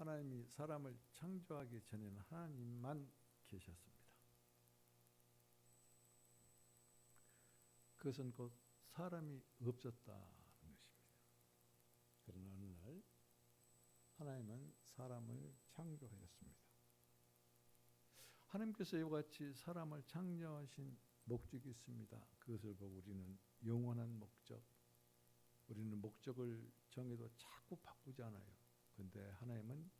하나님이 사람을 창조하기 전에는 하나님만 계셨습니다. 그것은 곧 사람이 없었다는 것입니다. 그러나 어느 날 하나님은 사람을 창조하였습니다. 하나님께서 이와 같이 사람을 창조하신 목적이 있습니다. 그것을 보고 우리는 영원한 목적, 우리는 목적을 정해도 자꾸 바꾸지 않아요. 그런데 하나님은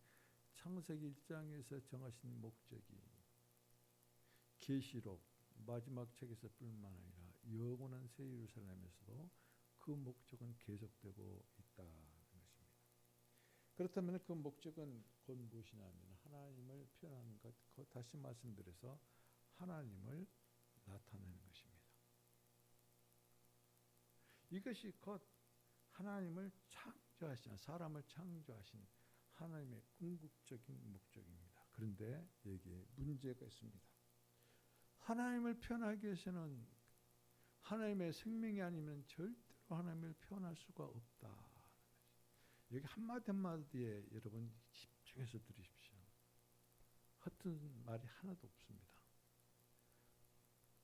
창세기 1장에서 정하신 목적이 계시록 마지막 책에서 뿐만 아니라 영원한 새 예루살렘에서도 그 목적은 계속되고 있다는 것입니다. 그렇다면 그 목적은 곧 무엇이냐면 하나님을 표현하는 것, 다시 말씀드려서 하나님을 나타내는 것입니다. 이것이 곧 하나님을 창조하신, 사람을 창조하신 하나님의 궁극적인 목적입니다. 그런데 여기에 문제가 있습니다. 하나님을 표현하기 위해서는 하나님의 생명이 아니면 절대로 하나님을 표현할 수가 없다. 여기 한마디 한마디에 여러분 집중해서 들으십시오. 허튼 말이 하나도 없습니다.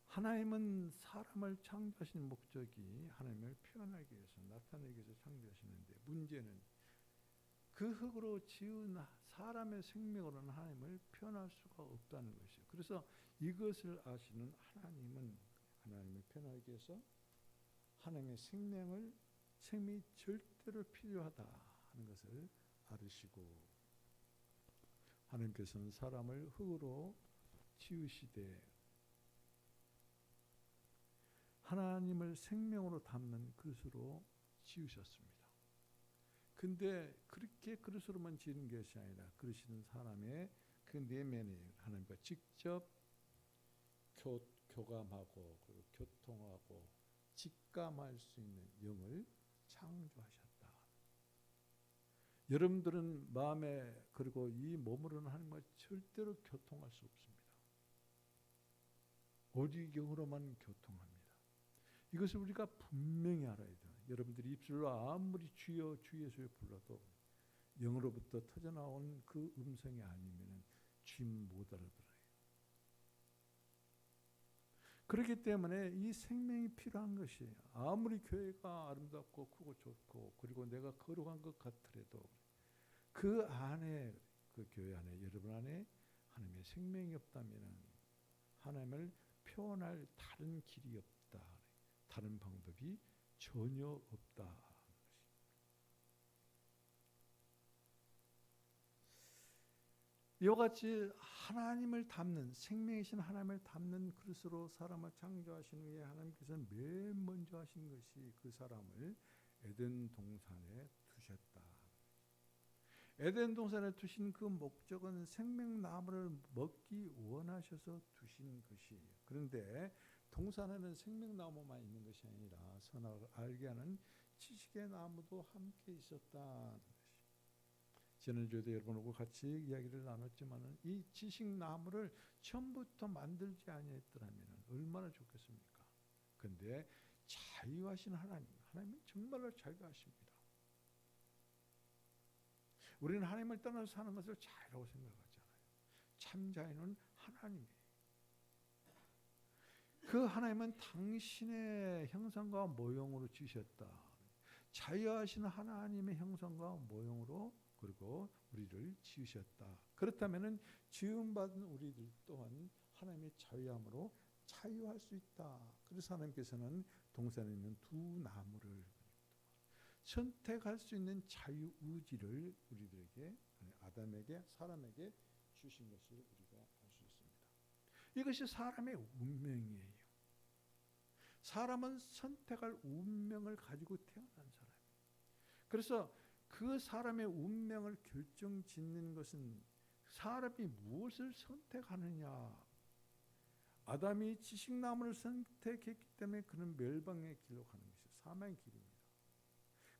하나님은 사람을 창조하신 목적이 하나님을 표현하기 위해서, 나타내기 위해서 창조하시는데, 문제는 그 흙으로 지은 사람의 생명으로는 하나님을 표현할 수가 없다는 것이에요. 그래서 이것을 아시는 하나님은 하나님을 표현하기 위해서 하나님의 생명이 절대로 필요하다 하는 것을 알으시고, 하나님께서는 사람을 흙으로 지으시되 하나님을 생명으로 담는 그릇으로 지으셨습니다. 근데 그렇게 그릇으로만 지은 것이 아니라 그릇이는 사람의 그 내면에 하나님과 직접 교감하고 그리고 교통하고 직감할 수 있는 영을 창조하셨다. 여러분들은 마음에 그리고 이 몸으로는 하나님과 절대로 교통할 수 없습니다. 오직 영으로만 교통합니다. 이것을 우리가 분명히 알아야 돼요. 여러분들이 입술로 아무리 주여 주 예수를 불러도 영으로부터 터져나온 그 음성이 아니면 주님 못 알아들어요. 그렇기 때문에 이 생명이 필요한 것이에요. 아무리 교회가 아름답고 크고 좋고 그리고 내가 거룩한 것 같더라도 그 안에, 그 교회 안에, 여러분 안에 하나님의 생명이 없다면 하나님을 표현할 다른 길이 없다. 다른 방법이 전혀 없다. 이와 같이 하나님을 담는, 생명이신 하나님을 담는 그릇으로 사람을 창조하신 후에 하나님께서는 맨 먼저 하신 것이 그 사람을 에덴 동산에 두셨다. 에덴 동산에 두신 그 목적은 생명나무를 먹기 원하셔서 두신 것이에요. 그런데 동산에는 생명나무만 있는 것이 아니라 선악을 알게 하는 지식의 나무도 함께 있었다는 것이. 지난주에도 여러분하고 같이 이야기를 나눴지만 이 지식나무를 처음부터 만들지 아니했더라면 얼마나 좋겠습니까? 그런데 자유하신 하나님은 정말로 자유하십니다. 우리는 하나님을 떠나서 사는 것을 자유라고 생각하잖아요. 참 자유는 하나님이에요. 그 하나님은 당신의 형상과 모형으로 지으셨다. 자유하신 하나님의 형상과 모형으로 그리고 우리를 지으셨다. 그렇다면 지음받은 우리들 또한 하나님의 자유함으로 자유할 수 있다. 그래서 하나님께서는 동산에 있는 두 나무를 선택할 수 있는 자유 의지를 우리들에게, 아담에게, 사람에게 주신 것을 우리가 알 수 있습니다. 이것이 사람의 운명이에요. 사람은 선택할 운명을 가지고 태어난 사람이에요. 그래서 그 사람의 운명을 결정짓는 것은 사람이 무엇을 선택하느냐. 아담이 지식나무를 선택했기 때문에 그는 멸망의 길로 가는 것이죠. 사망의 길입니다.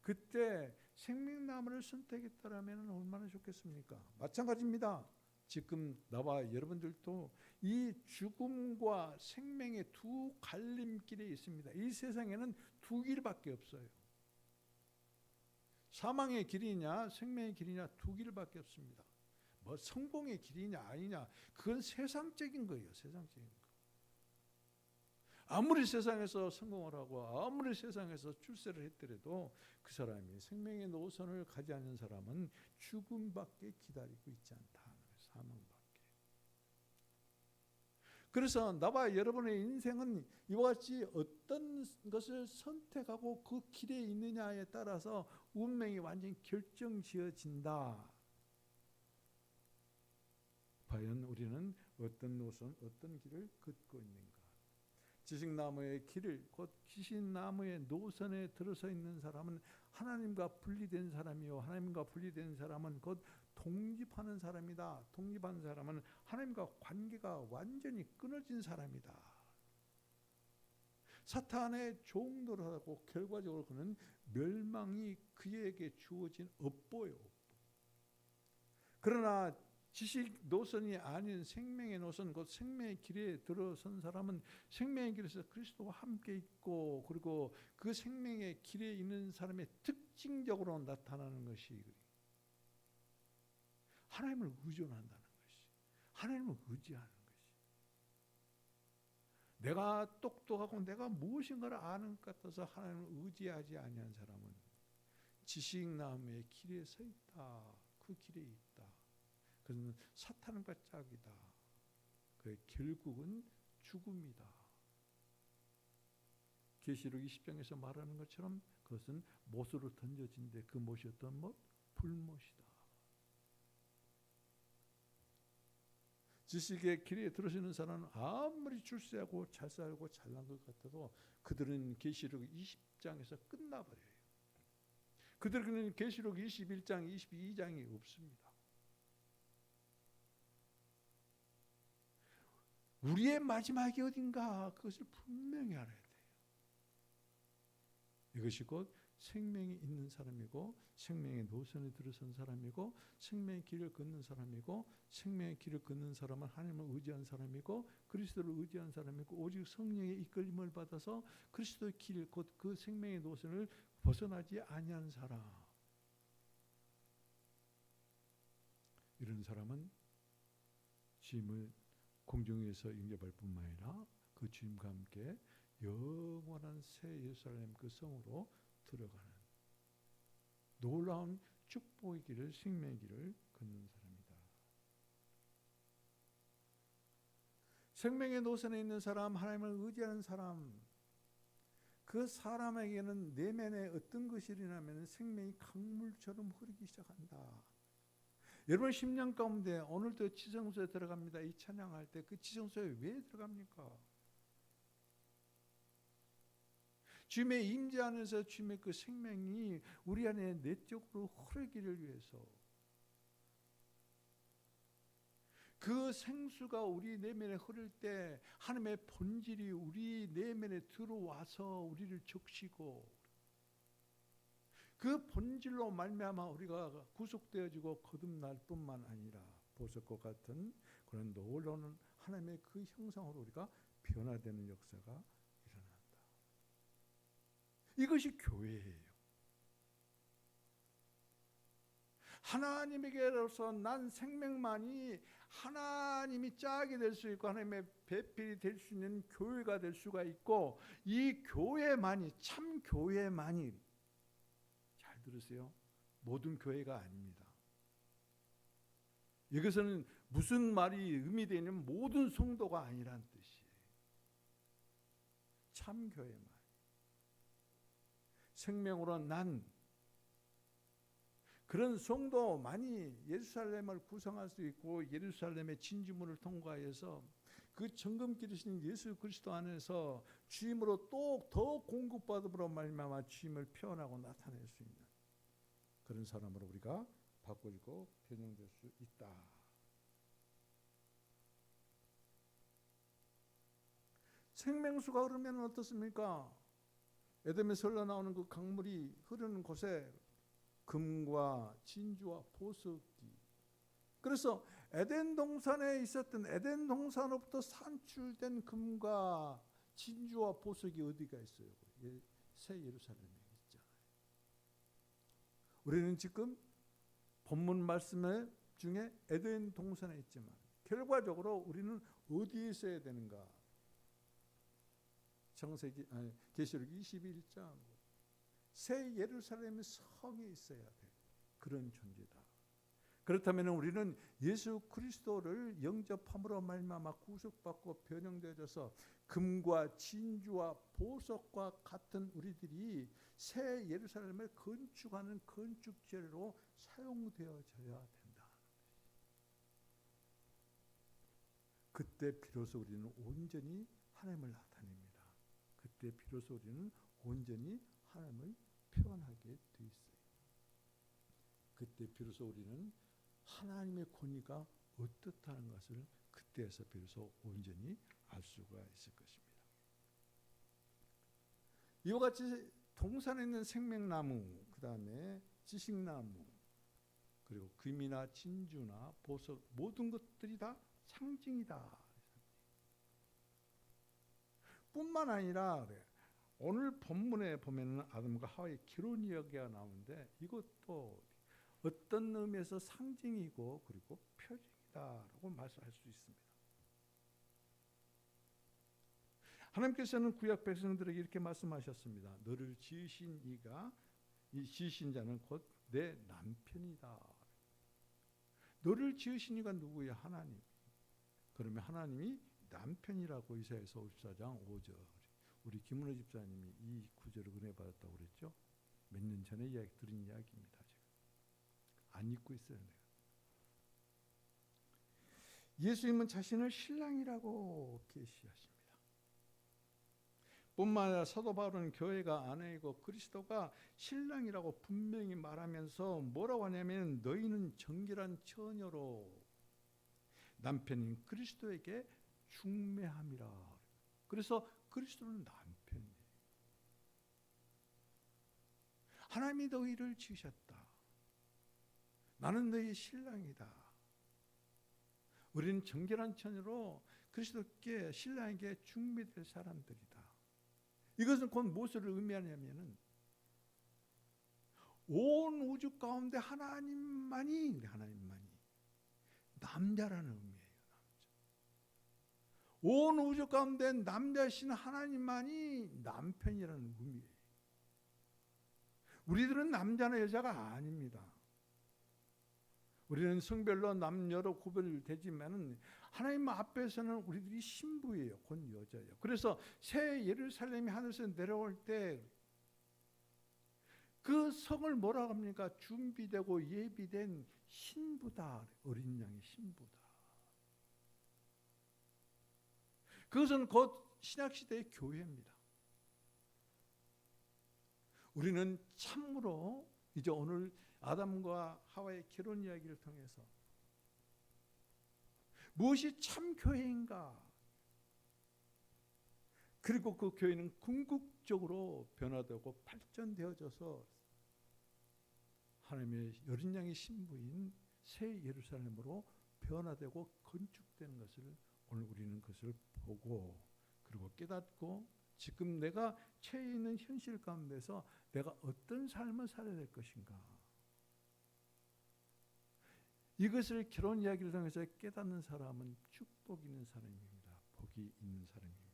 그때 생명나무를 선택했다라면 얼마나 좋겠습니까? 마찬가지입니다. 지금 나와 여러분들도 이 죽음과 생명의 두 갈림길에 있습니다. 이 세상에는 두 길밖에 없어요. 사망의 길이냐 생명의 길이냐 두 길밖에 없습니다. 뭐 성공의 길이냐 아니냐 그건 세상적인 거예요. 세상적인 거. 아무리 세상에서 성공을 하고 아무리 세상에서 출세를 했더라도 그 사람이 생명의 노선을 가지 않는 사람은 죽음밖에 기다리고 있지 않다. 사망밖에. 그래서 나와 여러분의 인생은 이와 같이 어떤 것을 선택하고 그 길에 있느냐에 따라서 운명이 완전히 결정지어진다. 과연 우리는 어떤 노선, 어떤 길을 걷고 있는가? 지식나무의 길을 곧 귀신나무의 노선에 들어서 있는 사람은 하나님과 분리된 사람이요 하나님과 분리된 사람은 곧 독립하는 사람이다. 독립한 사람은 하나님과 관계가 완전히 끊어진 사람이다. 사탄의 종노를 하고 결과적으로 그는 멸망이 그에게 주어진 업보예요. 그러나 지식 노선이 아닌 생명의 노선, 곧 생명의 길에 들어선 사람은 생명의 길에서 그리스도와 함께 있고 그리고 그 생명의 길에 있는 사람의 특징적으로 나타나는 것이 하나님을 의존한다는 것이, 하나님을 의지하는 것이. 내가 똑똑하고 내가 무엇인가를 아는 것 같아서 하나님을 의지하지 아니한 사람은 지식나무의 길에 서 있다. 그 길에 있다. 그는 사탄과 짝이다. 그 결국은 죽음이다. 계시록 20장에서 말하는 것처럼 그것은 못으로 던져진데 그 못이 어떤 못? 불못이다. 지식의 길에 들어서는 사람은 아무리 출세하고 잘 살고 잘난 것 같아도 그들은 계시록 20장에서 끝나버려요. 그들은 계시록 21장, 22장이 없습니다. 우리의 마지막이 어딘가 그것을 분명히 알아야 돼요. 이것이 곧 생명이 있는 사람이고 생명의 노선에 들어선 사람이고 생명의 길을 걷는 사람이고 생명의 길을 걷는 사람은 하나님을 의지한 사람이고 그리스도를 의지한 사람이고 오직 성령의 이끌림을 받아서 그리스도의 길 곧 그 생명의 노선을 벗어나지 아니한 사람. 이런 사람은 주님을 공중에서 영접할 뿐만 아니라 그 주님과 함께 영원한 새 예루살렘 그 성으로 들어가는 놀라운 축복의 길을 생명의 길을 걷는 사람이다. 생명의 노선에 있는 사람, 하나님을 의지하는 사람, 그 사람에게는 내면에 어떤 것이 일어나면 생명이 강물처럼 흐르기 시작한다. 여러분 10년 가운데 오늘도 지성소에 들어갑니다. 이 찬양할 때 그 지성소에 왜 들어갑니까? 주님의 임재 안에서 주님의 그 생명이 우리 안에 내적으로 흐르기를 위해서 그 생수가 우리 내면에 흐를 때 하나님의 본질이 우리 내면에 들어와서 우리를 적시고 그 본질로 말미암아 우리가 구속되어지고 거듭날 뿐만 아니라 보석과 같은 그런 놀라운 하나님의 그 형상으로 우리가 변화되는 역사가 일어난다. 이것이 교회예요. 하나님에게로서 난 생명만이 하나님이 짝이 될 수 있고 하나님의 배필이 될 수 있는 교회가 될 수가 있고 이 교회만이 참 교회만이 잘 들으세요. 모든 교회가 아닙니다. 이것은 무슨 말이 의미되냐면 모든 성도가 아니란 뜻이에요. 참 교회만. 생명으로 난 그런 성도만이 예루살렘을 구성할 수 있고 예루살렘의 진주문을 통과해서 그 정금기르신 예수 그리스도 안에서 주임으로 또 더 공급받음으로 말미암아 주임을 표현하고 나타낼 수 있는 그런 사람으로 우리가 바꿔지고 변형될 수 있다. 생명수가 흐르면 어떻습니까? 에덴에서 흘러나오는 그 강물이 흐르는 곳에 금과 진주와 보석이 그래서 에덴 동산에 있었던 에덴 동산으로부터 산출된 금과 진주와 보석이 어디가 있어요? 새 예루살렘에 있잖아요. 우리는 지금 본문 말씀 중에 에덴 동산에 있지만 결과적으로 우리는 어디에 있어야 되는가? 계시록 21장 새 예루살렘의 성에 있어야 돼. 그런 존재다. 그렇다면 우리는 예수 그리스도를 영접함으로 말미암아 구속받고 변형되어져서 금과 진주와 보석과 같은 우리들이 새 예루살렘을 건축하는 건축재료로 사용되어져야 된다. 그때 비로소 우리는 온전히 하나님을 나타냅니다. 그때 비로소 우리는 온전히 하나님을 표현하게 돼 있어요. 그때 비로소 우리는 하나님의 권위가 어떻다는 것을 그때에서 비로소 온전히 알 수가 있을 것입니다. 이와 같이 동산에 있는 생명나무, 그 다음에 지식나무, 그리고 금이나 진주나 보석 모든 것들이 다 상징이다. 뿐만 아니라 오늘 본문에 보면은 아담과 하와의 결혼 이야기가 나오는데 이것도 어떤 의미에서 상징이고 그리고 표징이다라고 말씀할 수 있습니다. 하나님께서는 구약 백성들에게 이렇게 말씀하셨습니다. 너를 지으신 이가 이 지으신 자는 곧 내 남편이다. 너를 지으신 이가 누구야? 하나님. 그러면 하나님이 남편이라고 이사야서 54장 5절 우리 김은혜 집사님이 이 구절을 은혜 받았다고 그랬죠. 몇 년 전에 이야기 들은 이야기입니다. 제가 안 잊고 있어요. 내가. 예수님은 자신을 신랑이라고 계시하십니다. 뿐만 아니라 사도 바울은 교회가 아내이고 그리스도가 신랑이라고 분명히 말하면서 뭐라고 하냐면 너희는 정결한 처녀로 남편인 그리스도에게 중매함이라. 그래서 그리스도는 남편이에요. 하나님이 너희를 지으셨다. 나는 너희 신랑이다. 우리는 정결한 처녀로 그리스도께 신랑에게 중매될 사람들이다. 이것은 곧 무엇을 의미하냐면은 온 우주 가운데 하나님만이 남자라는 의미예요. 온 우주 가운데 남자신 하나님만이 남편이라는 의미예요. 우리들은 남자나 여자가 아닙니다. 우리는 성별로 남녀로 구별되지만은 하나님 앞에서는 우리들이 신부예요. 곧 여자예요. 그래서 새 예루살렘이 하늘에서 내려올 때 그 성을 뭐라고 합니까? 준비되고 예비된 신부다. 어린 양의 신부다. 그것은 곧 신약시대의 교회입니다. 우리는 참으로 이제 오늘 아담과 하와의 결혼 이야기를 통해서 무엇이 참 교회인가? 그리고 그 교회는 궁극적으로 변화되고 발전되어져서 하나님의 어린 양의 신부인 새 예루살렘으로 변화되고 건축되는 것을 오늘 우리는 그것을 보고 그리고 깨닫고 지금 내가 처해 있는 현실 가운데서 내가 어떤 삶을 살아야 될 것인가? 이것을 결혼 이야기를 통해서 깨닫는 사람은 축복 있는 사람입니다. 복이 있는 사람입니다.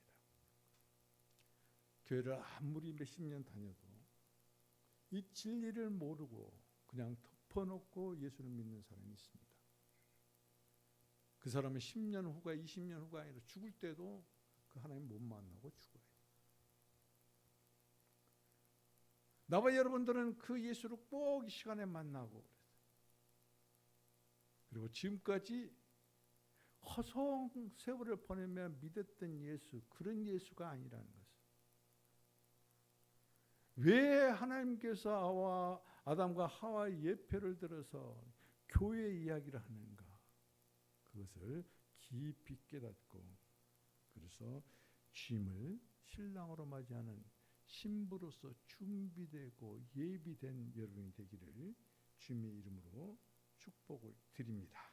교회를 아무리 몇십 년 다녀도 이 진리를 모르고 그냥 덮어놓고 예수를 믿는 사람이 있습니다. 그 사람은 10년 후가 20년 후가 아니라 죽을 때도 그 하나님 못 만나고 죽어요. 나와 여러분들은 그 예수를 꼭 이 시간에 만나고 그리고 지금까지 허송 세월을 보내며 믿었던 예수, 그런 예수가 아니라는 것을. 왜 하나님께서 아담과 하와의 예표를 들어서 교회 이야기를 하는가? 그것을 깊이 깨닫고 그래서 주님을 신랑으로 맞이하는 신부로서 준비되고 예비된 여러분이 되기를 주님의 이름으로 축복을 드립니다.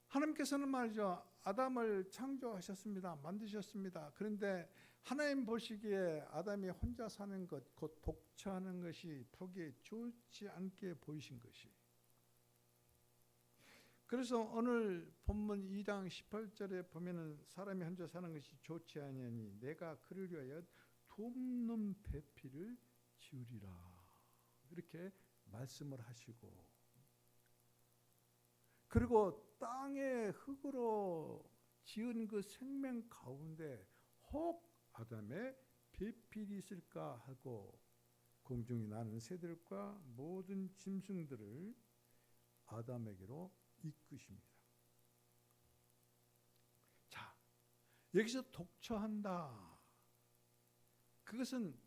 하나님께서는 말이죠. 아담을 창조하셨습니다. 만드셨습니다. 그런데 하나님 보시기에 아담이 혼자 사는 것, 곧 독처하는 것이 보기에 좋지 않게 보이신 것이. 그래서 오늘 본문 2장 18절에 보면은 사람이 혼자 사는 것이 좋지 아니하니 내가 그를 위하여 돕는 배필을 지으리라. 이렇게 말씀을 하시고, 그리고 땅의 흙으로 지은 그 생명 가운데 혹 아담의 배필이 있을까 하고 공중에 나는 새들과 모든 짐승들을 아담에게로 이끄십니다. 자, 여기서 독처한다. 그것은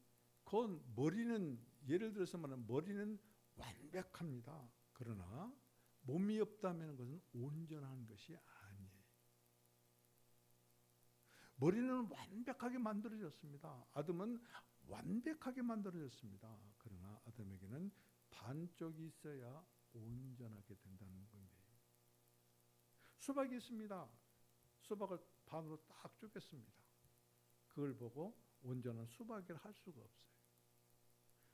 곧 머리는, 예를 들어서 말하면 머리는 완벽합니다. 그러나 몸이 없다면 그것은 온전한 것이 아니에요. 머리는 완벽하게 만들어졌습니다. 아담은 완벽하게 만들어졌습니다. 그러나 아담에게는 반쪽이 있어야 온전하게 된다는 겁니다. 수박이 있습니다. 수박을 반으로 딱 쪼갰습니다. 그걸 보고 온전한 수박이라 할 수가 없어요.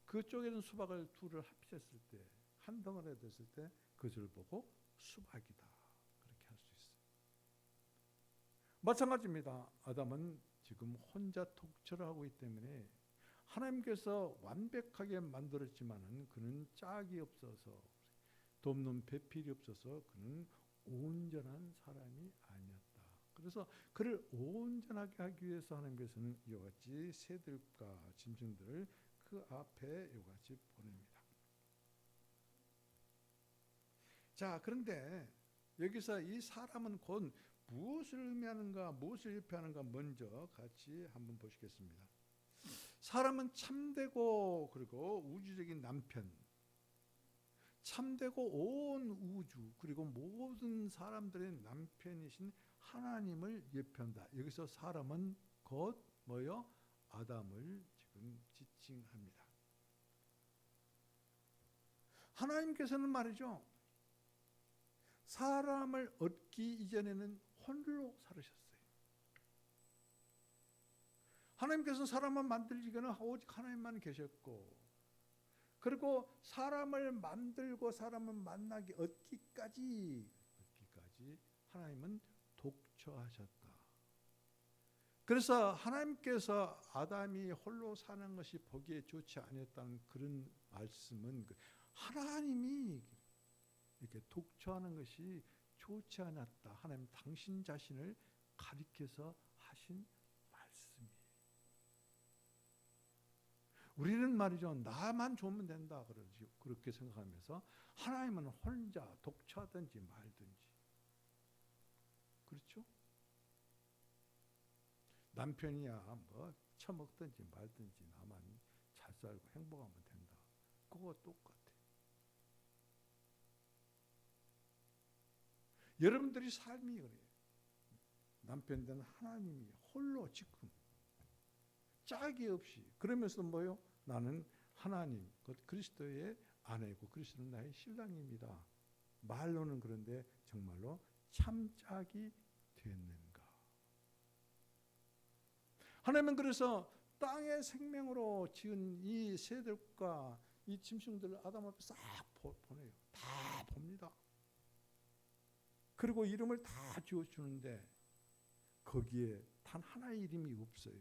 그 쪼개는 수박을 둘을 합쳤을 때, 한 덩어리가 됐을 때 그것을 보고 수박이다, 그렇게 할 수 있어요. 마찬가지입니다. 아담은 지금 혼자 독처를 하고 있기 때문에 하나님께서 완벽하게 만들었지만은 그는 짝이 없어서, 돕는 배필이 없어서 그는 온전한 사람이 아니었다. 그래서 그를 온전하게 하기 위해서 하나님께서는 이와 같이 새들과 짐승들을 그 앞에 이와 같이 보냅니다. 자, 그런데 여기서 이 사람은 곧 무엇을 의미하는가, 무엇을 예표하는가 먼저 같이 한번 보시겠습니다. 사람은 참되고 그리고 우주적인 남편, 참되고 온 우주 그리고 모든 사람들의 남편이신 하나님을 예표한다. 여기서 사람은 곧 뭐요? 아담을 지금 지칭합니다. 하나님께서는 말이죠, 사람을 얻기 이전에는 홀로 살으셨어요. 하나님께서는 사람을 만들기 전에 오직 하나님만 계셨고, 그리고 사람을 만들고 사람을 만나기 얻기까지 하나님은 독처하셨다. 그래서 하나님께서 아담이 홀로 사는 것이 보기에 좋지 않았다는 그런 말씀은 하나님이 이렇게 독처하는 것이 좋지 않았다, 하나님 당신 자신을 가리켜서 하신 말씀이에요. 우리는 말이죠, 나만 좋으면 된다 그렇게 생각하면서 하나님은 혼자 독처하든지 말든지, 그렇죠? 남편이야 뭐 처먹든지 말든지 나만 잘 살고 행복하면 된다, 그거 똑같아. 여러분들이 삶이 그래요. 남편 된 하나님이 홀로 지금 짝이 없이, 그러면서 뭐요? 나는 하나님 곧 그리스도의 아내고 그리스도는 나의 신랑입니다. 말로는 그런데 정말로 참짝이 됐는가? 하나님은 그래서 땅의 생명으로 지은 이 새들과 이 짐승들을 아담 앞에 싹 보내요. 다 봅니다. 그리고 이름을 다 지어주는데 거기에 단 하나의 이름이 없어요.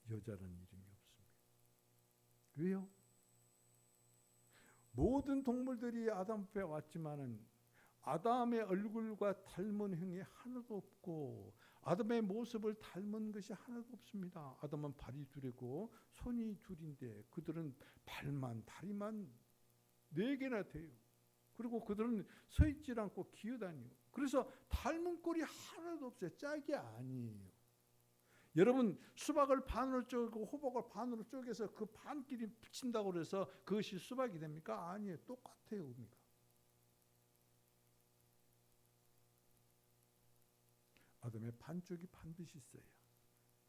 여자라는 이름이 없습니다. 왜요? 모든 동물들이 아담 앞에 왔지만은 아담의 얼굴과 닮은 형이 하나도 없고 아담의 모습을 닮은 것이 하나도 없습니다. 아담은 발이 둘이고 손이 둘인데 그들은 발만 다리만 4개나 돼요. 그리고 그들은 서 있질 않고 기어다녀요. 그래서 닮은 꼴이 하나도 없어요. 짝이 아니에요. 여러분, 수박을 반으로 쪼개고 호박을 반으로 쪼개서 그 반끼리 붙인다고 해서 그것이 수박이 됩니까? 아니에요. 똑같아요, 의미가. 아담의 반쪽이 반드시 있어야,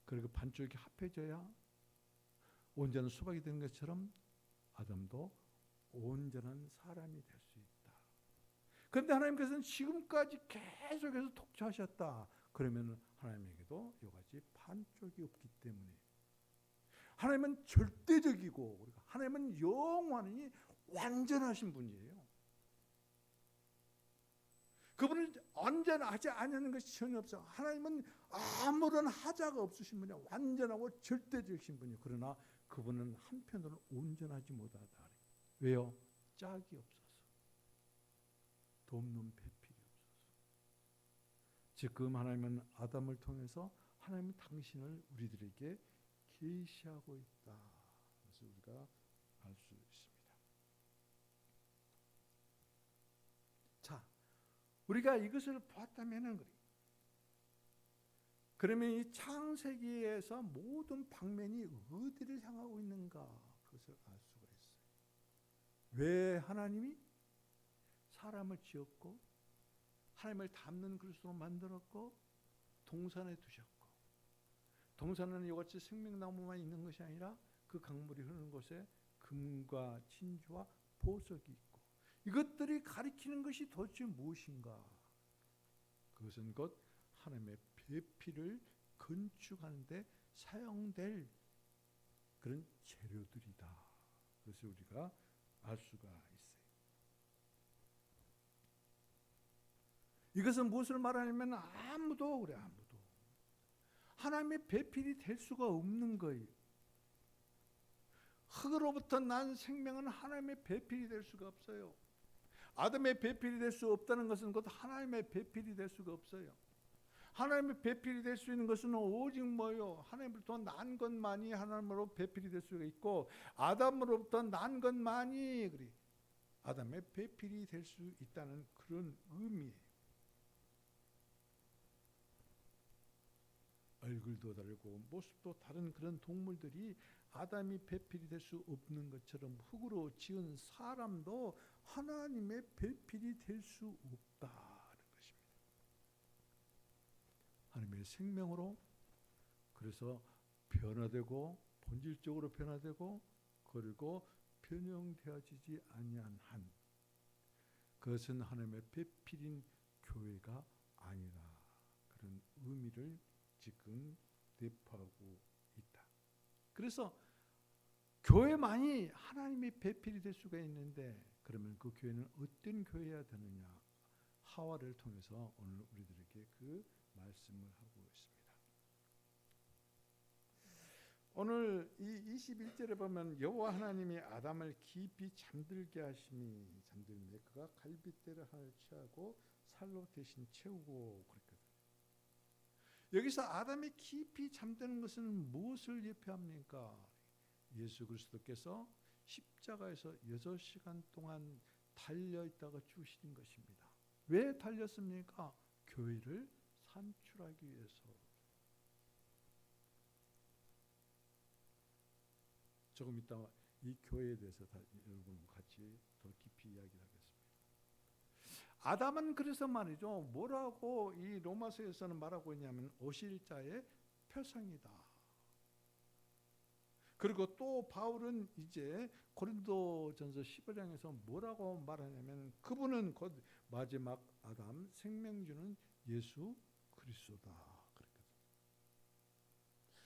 그리고 반쪽이 합해져야 온전한 수박이 되는 것처럼 아담도 온전한 사람이 될 수 있다. 그런데 하나님께서는 지금까지 계속해서 독처하셨다. 그러면 하나님에게도 이같이 반쪽이 없기 때문에 하나님은 절대적이고 하나님은 영원히 완전하신 분이에요. 그분은 언제나 하지 않는 것이 전혀 없어. 하나님은 아무런 하자가 없으신 분이야. 완전하고 절대적이신 분이에요. 그러나 그분은 한편으로는 온전하지 못하다. 왜요? 짝이 없어서. 돕는 배필이 없어서. 지금 하나님은 아담을 통해서 하나님은 당신을 우리들에게 계시하고 있다. 그래서 우리가 알 수 있습니다. 자, 우리가 이것을 보았다면은 그러면 이 창세기에서 모든 방면이 어디를 향하고 있는가 그것을 알 수가 있어요. 왜 하나님이 사람을 지었고 하나님을 닮는 그릇으로 만들었고 동산에 두셨고 동산은 이같이 생명나무만 있는 것이 아니라 그 강물이 흐르는 곳에 금과 진주와 보석이 있고 이것들이 가리키는 것이 도대체 무엇인가? 그것은 곧 하나님의 배필을 건축하는 데 사용될 그런 재료들이다. 그것을 우리가 알 수가 있어요. 이것은 무엇을 말하냐면 아무도 하나님의 배필이 될 수가 없는 거예요. 흙으로부터 난 생명은 하나님의 배필이 될 수가 없어요. 아담의 배필이 될 수 없다는 것은 곧 하나님의 배필이 될 수가 없어요. 하나님의 배필이 될 수 있는 것은 오직 뭐요? 하나님으로부터 난 것만이 하나님으로 배필이 될 수가 있고 아담으로부터 난 것만이 아담의 배필이 될 수 있다는 그런 의미예요. 얼굴도 다르고 모습도 다른 그런 동물들이 아담이 배필이 될 수 없는 것처럼 흙으로 지은 사람도 하나님의 배필이 될 수 없다는 것입니다. 하나님의 생명으로 그래서 변화되고 본질적으로 변화되고 그리고 변형되어지지 아니한 한 그것은 하나님의 배필인 교회가 아니라 그런 의미를 지금 내포하고 있다. 그래서 교회만이 하나님의 배필이 될 수가 있는데 그러면 그 교회는 어떤 교회여야 되느냐? 하와를 통해서 오늘 우리들에게 그 말씀을 하고 있습니다. 오늘 이 21절에 보면 여호와 하나님이 아담을 깊이 잠들게 하심이 잠들매 그가 갈빗대를 하늘 취하고 살로 대신 채우고 그랬거든요. 여기서 아담이 깊이 잠드는 것은 무엇을 예표합니까? 예수 그리스도께서 십자가에서 6시간 동안 달려있다가 죽으신 것입니다. 왜 달렸습니까? 교회를 산출하기 위해서. 조금 이따 이 교회에 대해서 여러분 같이 더 깊이 이야기를 하겠습니다. 아담은 그래서 말이죠. 뭐라고 이 로마서에서는 말하고 있냐면 오실 자의 표상이다. 그리고 또 바울은 이제 고린도전서 11장에서 뭐라고 말하냐면 그분은 곧 마지막 아담 생명 주는 예수 그리스도다.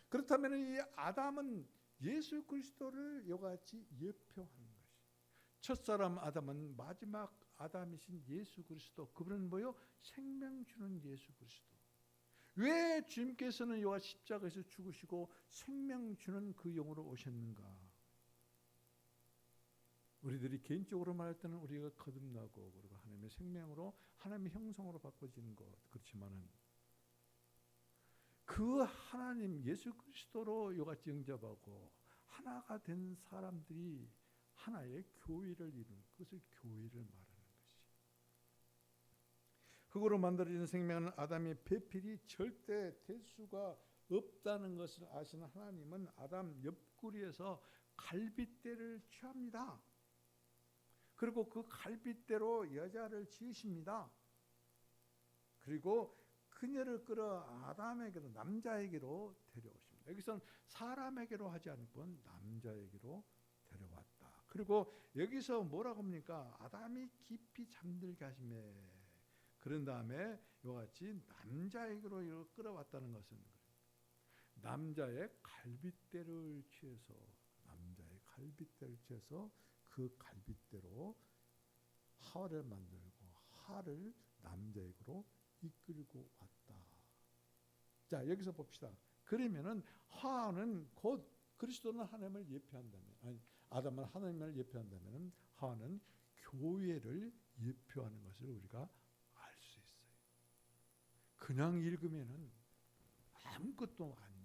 그렇다면 이 아담은 예수 그리스도를 이같이 예표하는 것이. 첫사람 아담은 마지막 아담이신 예수 그리스도. 그분은 뭐요? 생명 주는 예수 그리스도. 왜 주님께서는 이와 십자가에서 죽으시고 생명 주는 그 영으로 오셨는가? 우리들이 개인적으로 말할 때는 우리가 거듭나고 그리고 하나님의 생명으로 하나님의 형상으로 바꿔지는 것 그렇지만은 그 하나님 예수 그리스도로 이같이 영접하고 하나가 된 사람들이 하나의 교회를 이루는 그것을 교회를 말하는 것이. 흙으로 만들어진 생명은 아담의 배필이 절대 될 수가 없다는 것을 아시는 하나님은 아담 옆구리에서 갈빗대를 취합니다. 그리고 그 갈빗대로 여자를 지으십니다. 그리고 그녀를 끌어 아담에게로 남자에게로 데려오십니다. 여기서는 사람에게로 하지 않고 남자에게로 데려왔다. 그리고 여기서 뭐라고 합니까? 아담이 깊이 잠들게 하시매. 그런 다음에 이와 같이 남자에게로 끌어왔다는 것은 남자의 갈빗대를 취해서 그 갈빗대로 하와를 만들고 하를 남자에게로 이끌고 왔다. 자, 여기서 봅시다. 그러면은 하와는 곧 그리스도는 하나님을 예표한다면, 아니 아담은 하나님을 예표한다면 하와는 교회를 예표하는 것을 우리가 알 수 있어요. 그냥 읽으면은 아무것도 아닙니다.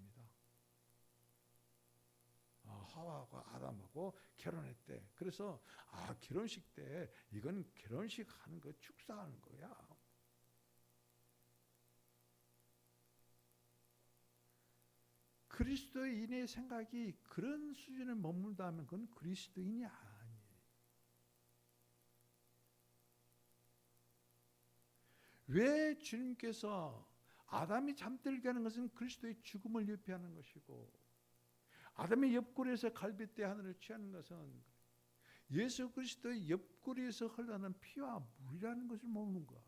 하와가 아담하고 결혼했대. 그래서 결혼식 때 이건 결혼식 하는 거 축사하는 거야. 그리스도인의 생각이 그런 수준에 머물다 하면 그건 그리스도인이 아니에요. 왜 주님께서 아담이 잠들게 하는 것은 그리스도의 죽음을 예표하는 것이고, 아담의 옆구리에서 갈빗대 하늘을 취하는 것은 예수 그리스도의 옆구리에서 흘러나는 피와 물이라는 것을 먹는 거야.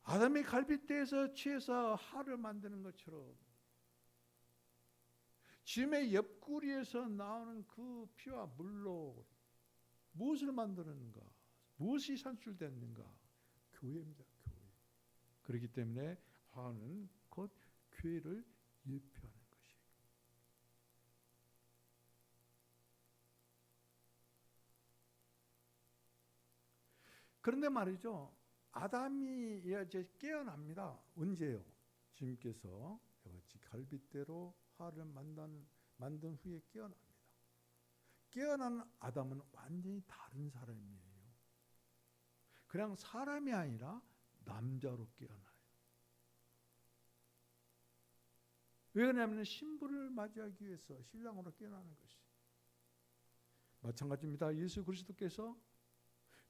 아담이 갈빗대에서 취해서 하를 만드는 것처럼 주님의 옆구리에서 나오는 그 피와 물로 무엇을 만드는가? 무엇이 산출됐는가? 교회입니다. 교회. 그렇기 때문에 하는 곧 교회를 예표하는 것이에요. 그런데 말이죠. 아담이 이제 깨어납니다. 언제요? 주님께서 이같이 갈빗대로 하를 만든 후에 깨어납니다. 깨어난 아담은 완전히 다른 사람이에요. 그냥 사람이 아니라 남자로 깨어나요. 왜 그러냐면 신부를 맞이하기 위해서 신랑으로 깨어나는 것이. 마찬가지입니다. 예수 그리스도께서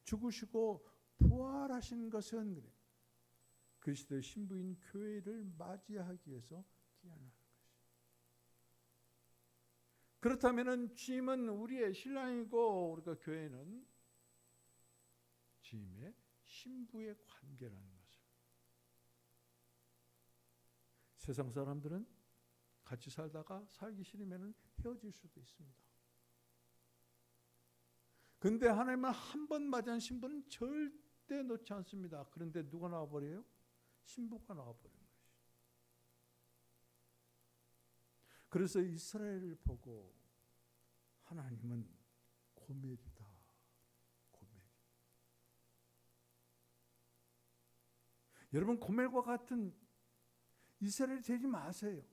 죽으시고 부활하신 것은 그리스도의 신부인 교회를 맞이하기 위해서 깨어나는 것이. 그렇다면 주님은 우리의 신랑이고 우리가 교회는 주님의 신부의 관계라는 것을. 세상 사람들은 같이 살다가 살기 싫으면 헤어질 수도 있습니다. 근데 하나님은 한 번 맞이한 신부는 절대 놓지 않습니다. 그런데 누가 나와버려요? 신부가 나와버린 것이. 그래서 이스라엘을 보고 하나님은 고멜이다. 고멜. 여러분, 고멜과 같은 이스라엘이 되지 마세요.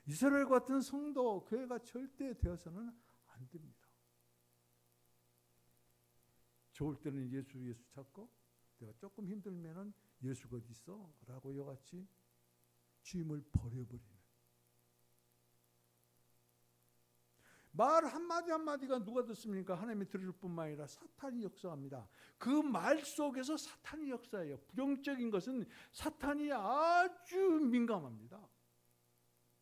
이스라엘 같은 성도, 교회가 절대 되어서는 안 됩니다. 좋을 때는 예수 찾고, 내가 조금 힘들면은 예수가 어디 있어? 라고 이같이 주님을 버려버리는. 말 한마디 한마디가 누가 듣습니까? 하나님이 들을 뿐만 아니라 사탄이 역사합니다. 그 말 속에서 사탄이 역사해요. 부정적인 것은 사탄이 아주 민감합니다.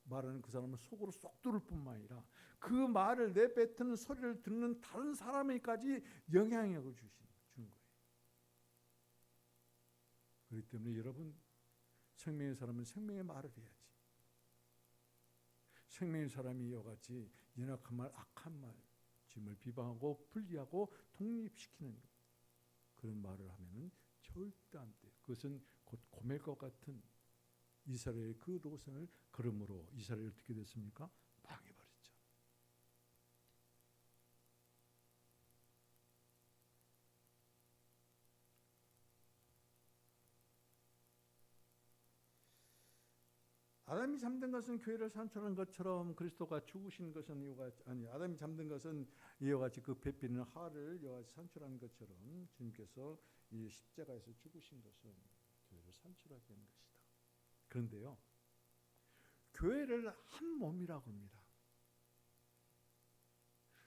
말하는 그 사람은 속으로 쏙 들을 뿐만 아니라 그 말을 내뱉는 소리를 듣는 다른 사람에게까지 영향력을 주는 거예요. 그렇기 때문에 여러분, 생명의 사람은 생명의 말을 해야지. 생명의 사람이 이와같이 연약한 말, 악한 말, 주님을 비방하고 분리하고 독립시키는 그런 말을 하면은 절대 안 돼요. 그것은 곧 고멜과 같은 이스라엘의 그 노선을 걸음으로 이스라엘이 어떻게 됐습니까? 망해버렸죠. 아담이 잠든 것은 교회를 산출한 것처럼 그리스도가 죽으신 것은 아담이 잠든 것은 이와 같이 그 배피는 하를 이와 같이 산출한 것처럼 주님께서 이 십자가에서 죽으신 것은 교회를 산출하게 한 것이다. 그런데요, 교회를 한 몸이라고 합니다.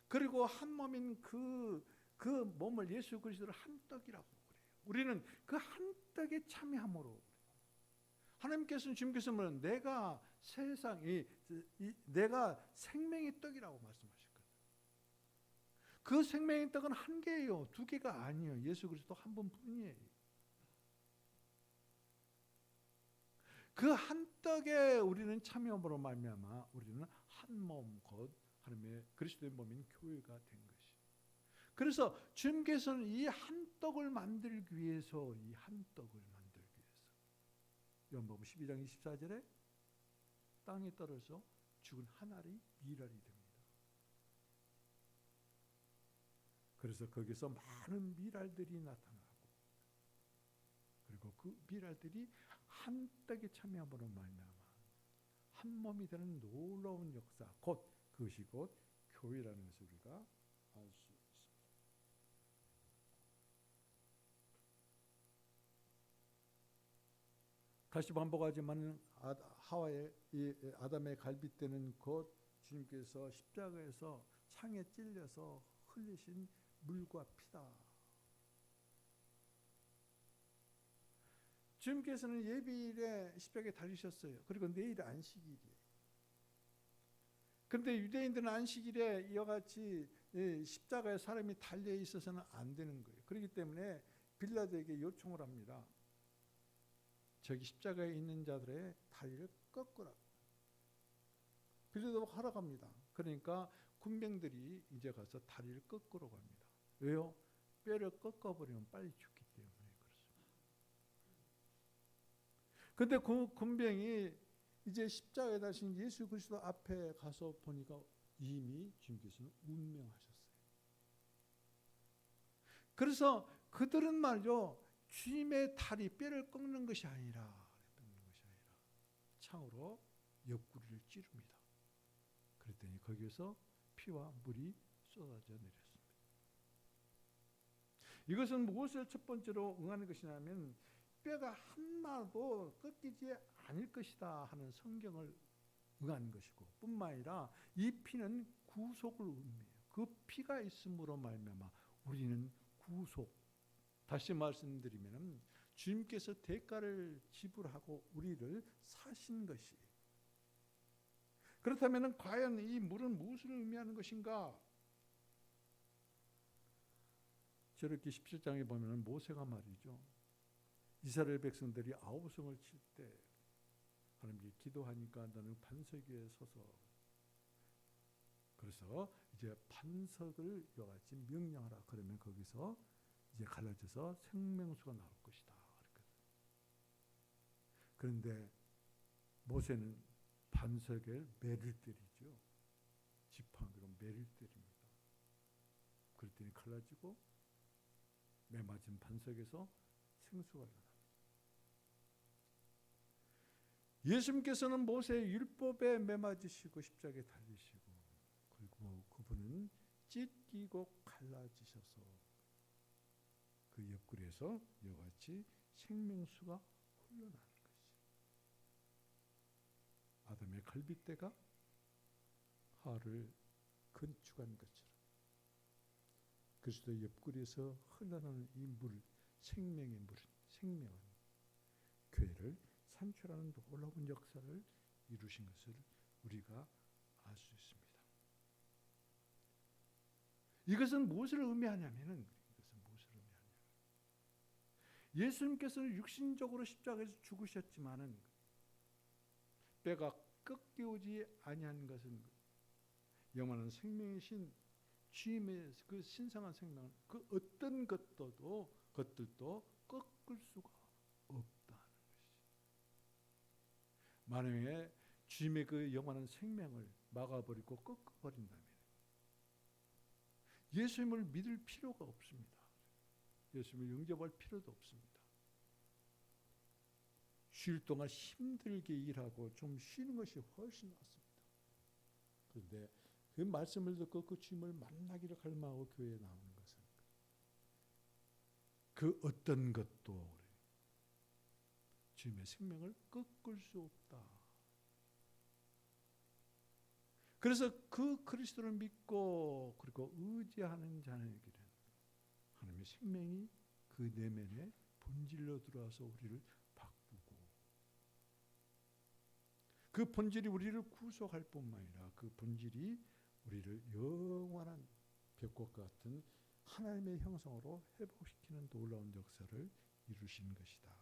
그리고 한 몸인 그 몸을 예수 그리스도를 한 떡이라고 그래요. 우리는 그 한 떡에 참여함으로 하나님께서는 주님께서는 내가 내가 생명의 떡이라고 말씀하셨거든요. 그 생명의 떡은 한 개예요. 두 개가 아니에요. 예수 그리스도 한 분뿐이에요. 그 한 떡에 우리는 참여함으로 말미암아 우리는 한 몸 곧 하나님의 그리스도의 몸인 교회가 된 것이. 그래서 주님께서는 이 한 떡을 만들기 위해서 이 한 떡을 만들기 위해서 요한복음 12장 24절에 땅에 떨어져 죽은 한 알이 미랄이 됩니다. 그래서 거기서 많은 미랄들이 나타나고 그리고 그 미랄들이 한 떡에 참여함으로 말미암아 한 몸이 되는 놀라운 역사, 곧 그것이 곧 교회라는 것을 우리가 알 수 있습니다. 다시 반복하지만 하와의 이 아담의 갈빗대는 곧 주님께서 십자가에서 창에 찔려서 흘리신 물과 피다. 주님께서는 예비일에 십자가에 달리셨어요. 그리고 내일 안식일이에요. 그런데 유대인들은 안식일에 이와 같이 십자가에 사람이 달려 있어서는 안 되는 거예요. 그렇기 때문에 빌라도에게 요청을 합니다. 저기 십자가에 있는 자들의 다리를 꺾으라고. 빌라도가 하라고 합니다. 그러니까 군병들이 이제 가서 다리를 꺾으러 갑니다. 왜요? 뼈를 꺾어버리면 빨리 죽기 때문에 그렇습니다. 그런데 그 군병이 이제 십자가에 달리신 예수 그리스도 앞에 가서 보니까 이미 주님께서는 운명하셨어요. 그래서 그들은 말이죠, 주님의 다리 뼈를 꺾는 것이 아니라 창으로 옆구리를 찌릅니다. 그랬더니 거기에서 피와 물이 쏟아져 내렸습니다. 이것은 무엇을 첫 번째로 응하는 것이냐면 뼈가 하나도 꺾이지 않을 것이다 하는 성경을 응하는 것이고, 뿐만 아니라 이 피는 구속을 의미해요. 그 피가 있음으로 말미암아 우리는 구속. 다시 말씀드리면 주님께서 대가를 지불하고 우리를 사신 것이. 그렇다면 과연 이 물은 무엇을 의미하는 것인가? 저렇게 17장에 보면 모세가 말이죠, 이스라엘 백성들이 아우성을 칠 때 하나님께 기도하니까 너는 반석 위에 서서, 그래서 이제 반석을 이와 같이 명령하라. 그러면 거기서 이제 갈라져서 생명수가 나올 것이다. 그런데 모세는 반석에 매를 때리죠. 지팡이로 매를 때립니다. 그랬더니 갈라지고 매 맞은 반석에서 생수가 일어납니다. 예수님께서는 모세의 율법에 매 맞으시고 십자가에 달리시고, 그리고 그분은 찢기고 갈라지셔서 그 옆구리에서 이와 같이 생명수가 흘러나는 것이. 아담의 갈빗대가 하와를 건축한 것처럼 그리스도의 옆구리에서 흘러나는 이 물, 생명의 물은, 생명은 교회를 산출하는 놀라운 역사를 이루신 것을 우리가 알 수 있습니다. 이것은 무엇을 의미하냐면은, 예수님께서는 육신적으로 십자가에서 죽으셨지만은 뼈가 꺾이지 아니한 것은 영원한 생명이신 주님의 그 신성한 생명은 그 어떤 것들도 꺾을 수가 없다는 것이. 만약에 주님의 그 영원한 생명을 막아버리고 꺾어버린다면 예수님을 믿을 필요가 없습니다. 예수님을 영접할 필요도 없습니다. 쉴 동안 힘들게 일하고 좀 쉬는 것이 훨씬 낫습니다. 그런데 그 말씀을 듣고 그 주님을 만나기를 갈망하고 교회에 나오는 것은 그 어떤 것도 주님의 생명을 꺾을 수 없다. 그래서 그 그리스도를 믿고 그리고 의지하는 자에게는 하나님의 생명이 그 내면에 본질로 들어와서 우리를 바꾸고, 그 본질이 우리를 구속할 뿐만 아니라 그 본질이 우리를 영원한 벽곡과 같은 하나님의 형상으로 회복시키는 놀라운 역사를 이루신 것이다.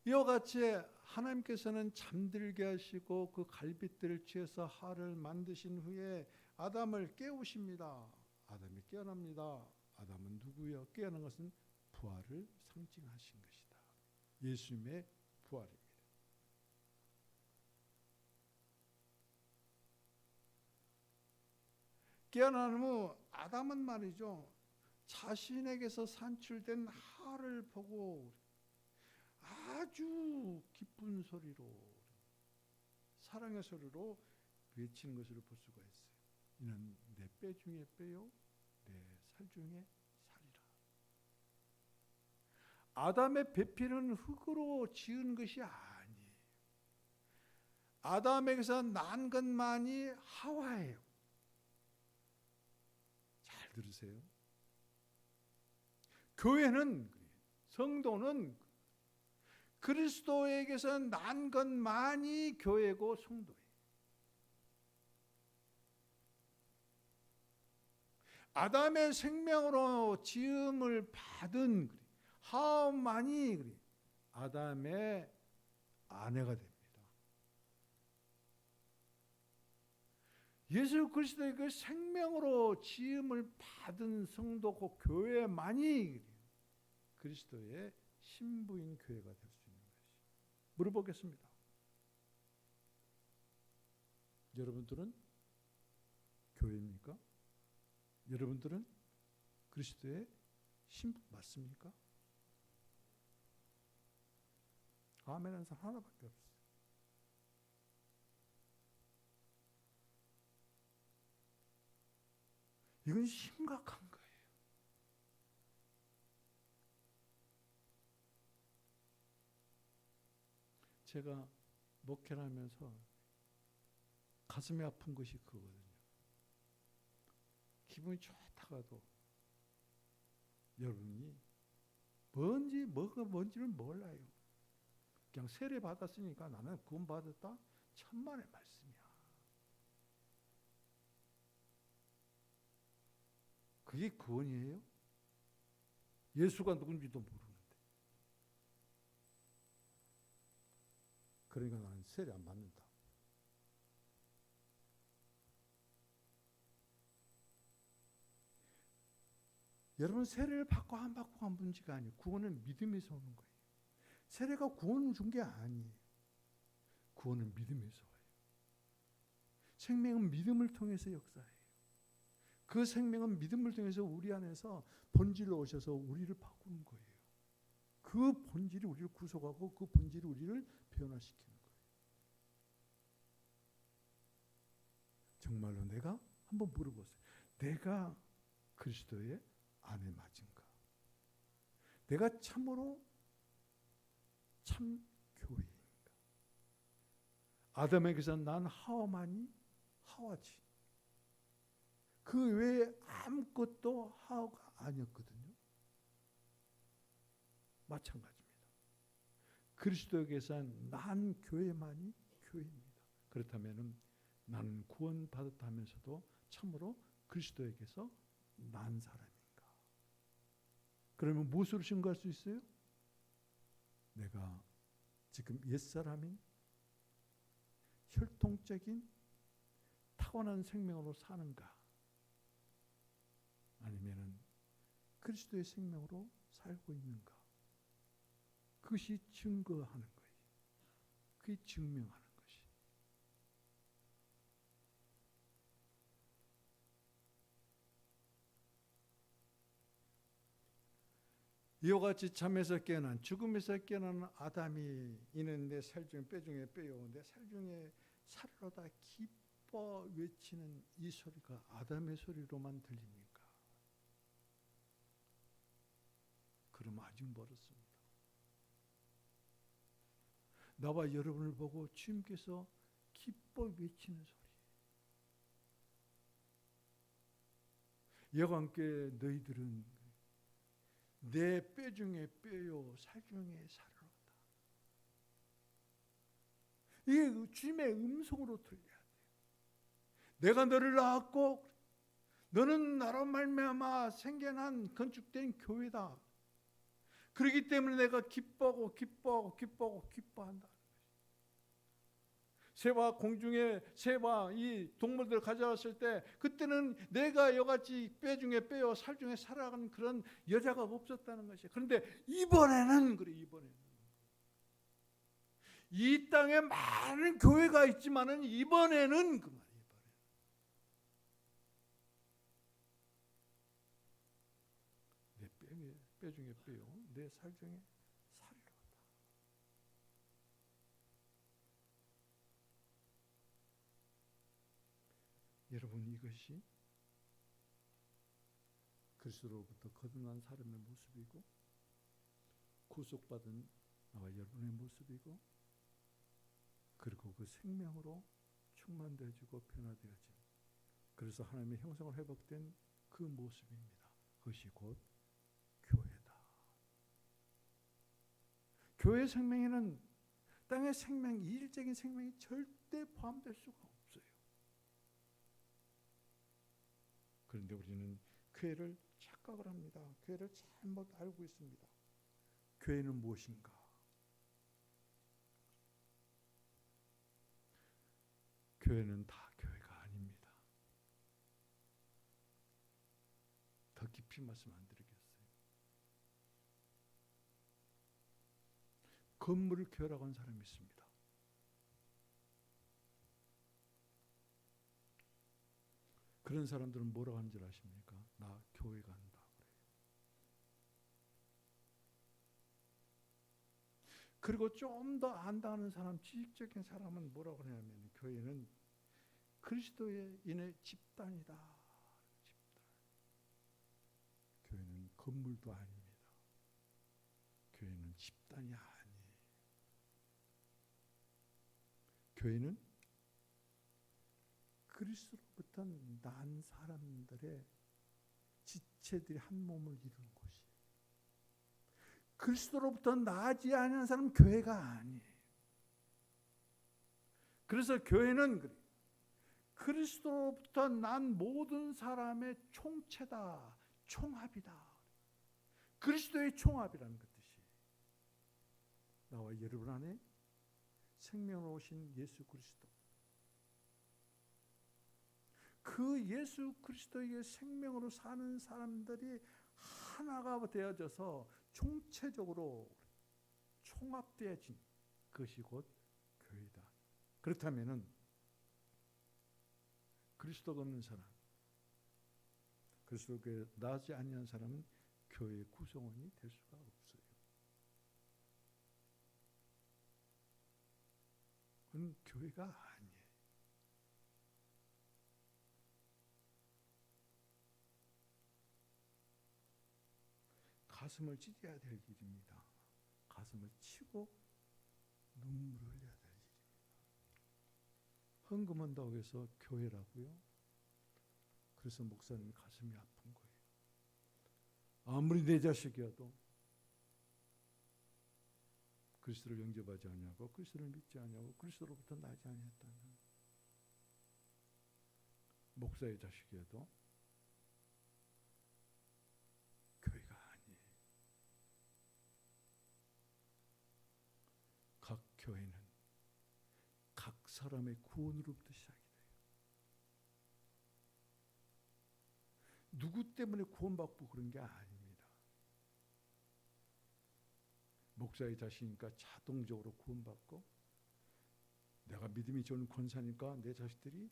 이와 같이 하나님께서는 잠들게 하시고 그 갈빗들을 취해서 활을 만드신 후에 아담을 깨우십니다. 아담이 깨어납니다. 아담은 누구요? 깨어난 것은 부활을 상징하신 것이다. 예수님의 부활입니다. 깨어난 후 아담은 말이죠, 자신에게서 산출된 활을 보고 아주 기쁜 소리로, 사랑의 소리로 외치는 것을 볼 수가 있어요. 이는 내 뼈 중에 뼈요, 내 살 중에 살이라. 아담의 배필은 흙으로 지은 것이 아니에요. 아담에게서 난 것만이 하와예요. 잘 들으세요. 교회는, 성도는 그리스도에게서 난 것만이 교회고 성도예요. 아담의 생명으로 지음을 받은 하와만이 아담의 아내가 됩니다. 예수 그리스도의 그 생명으로 지음을 받은 성도고 교회만이 그리스도의 신부인 교회가 될 수 있는 것이. 물어보겠습니다. 여러분들은 교회입니까? 여러분들은 그리스도의 신부 맞습니까? 아멘 하는 사람 하나밖에 없어요. 이건 심각한 거예요. 제가 목회를 하면서 가슴이 아픈 것이 그거거든요. 기분이 좋다가도 여러분이 뭐가 뭔지를 몰라요. 그냥 세례 받았으니까 나는 구원 받았다. 천만의 말씀이야. 그게 구원이에요? 예수가 누군지도 모르는데. 그러니까 나는 세례 안 받는다. 여러분, 세례를 받고 안 받고 한 문제가 아니에요. 구원은 믿음에서 오는 거예요. 세례가 구원을 준 게 아니에요. 구원은 믿음에서 와요. 생명은 믿음을 통해서 역사해요. 그 생명은 믿음을 통해서 우리 안에서 본질로 오셔서 우리를 바꾸는 거예요. 그 본질이 우리를 구속하고 그 본질이 우리를 변화시키는 거예요. 정말로 내가 한번 물어보세요. 내가 그리스도의 아내 맞은가? 내가 참으로 참 교회인가? 아담에게서 난 하와만이 하와지. 그 외에 아무것도 하와가 아니었거든요. 마찬가지입니다. 그리스도에게서 난 교회만이 교회입니다. 그렇다면 나는 구원받았다면서도 참으로 그리스도에게서 난 사람인가? 그러면 무엇으로 증거할 수 있어요? 내가 지금 옛사람인 혈통적인 타고난 생명으로 사는가? 아니면은 그리스도의 생명으로 살고 있는가? 그것이 증거하는 거예요. 그게 증명하는 것이. 이와 같이 잠에서 깨어난, 죽음에서 깨어난 아담이 이는 내 살 중에 뼈 중에 뼈요 내 살 중에 살로다 기뻐 외치는 이 소리가 아담의 소리로만 들립니까? 그럼 아직 멀었습니다. 나와 여러분을 보고 주님께서 기뻐 외치는 소리. 여호와께 너희들은 내 뼈 중에 뼈요 살 중에 살로다. 이게 주님의 음성으로 들려야 돼요. 내가 너를 낳았고 너는 나로 말미암아 생겨난 건축된 교회다. 그렇기 때문에 내가 기뻐한다. 새와 공중에 새와 이 동물들을 가져왔을 때 그때는 내가 여같이 뼈 중에 뼈요 살 중에 살아가는 그런 여자가 없었다는 것이에요. 그런데 이번에는 그래. 이번에는 이 땅에 많은 교회가 있지만은 이번에는 그 말이에요. 내 뼈 중에 뼈요 내 살 중에 살이로다. 여러분, 이것이 그리스도로부터 거듭난 사람의 모습이고 구속받은 나와 여러분의 모습이고, 그리고 그 생명으로 충만되어지고 변화되어진, 그래서 하나님의 형상으로 회복된 그 모습입니다. 그것이 곧 교회다. 교회 생명에는 땅의 생명, 이일적인 생명이 절대 포함될 수가 없어요. 그런데 우리는 교회를 착각을 합니다. 교회를 잘못 알고 있습니다. 교회는 무엇인가? 교회는 다 교회가 아닙니다. 더 깊이 말씀 안 드리겠어요. 건물을 교회라고 하는 사람이 있습니다. 그런 사람들은 뭐라고 하는 줄 아십니까? 나 교회 간다 그래요. 그리고 좀 더 안다는 사람, 지식적인 사람은 뭐라고 하냐면 교회는 그리스도의 인의 집단이다. 집단. 교회는 건물도 아닙니다. 교회는 집단이 아니에요. 교회는 그리스도로부터 난 사람들의 지체들이 한 몸을 이루는 곳이에요. 그리스도로부터 나지 않은 사람은 교회가 아니에요. 그래서 교회는 그리스도로부터 난 모든 사람의 총체다, 총합이다. 그리스도의 총합이라는 그 뜻이에요. 나와 여러분 안에 생명으로 오신 예수 그리스도, 그 예수 그리스도의 생명으로 사는 사람들이 하나가 되어져서 총체적으로 총합되어진 것이 곧 교회다. 그렇다면은 그리스도가 없는 사람, 그리스도께 나지 아니한 사람은 교회의 구성원이 될 수가 없어요. 그건 교회가 아니에요. 가슴을 찢어야 될 일입니다. 가슴을 치고 눈물을 흘려야 될 일입니다. 헌금한다고 해서 교회라고요? 그래서 목사님 가슴이 아픈 거예요. 아무리 내 자식이어도 그리스도를 영접하지 않냐고, 그리스도를 믿지 않냐고, 그리스도로부터 나지 않았다면, 목사의 자식이어도 교회가 아니에요. 각 교회는 각 사람의 구원으로부터 시작이 돼요. 누구 때문에 구원받고 그런 게 아닙니다. 목사의 자식이니까 자동적으로 구원받고, 내가 믿음이 좋은 권사니까 내 자식들이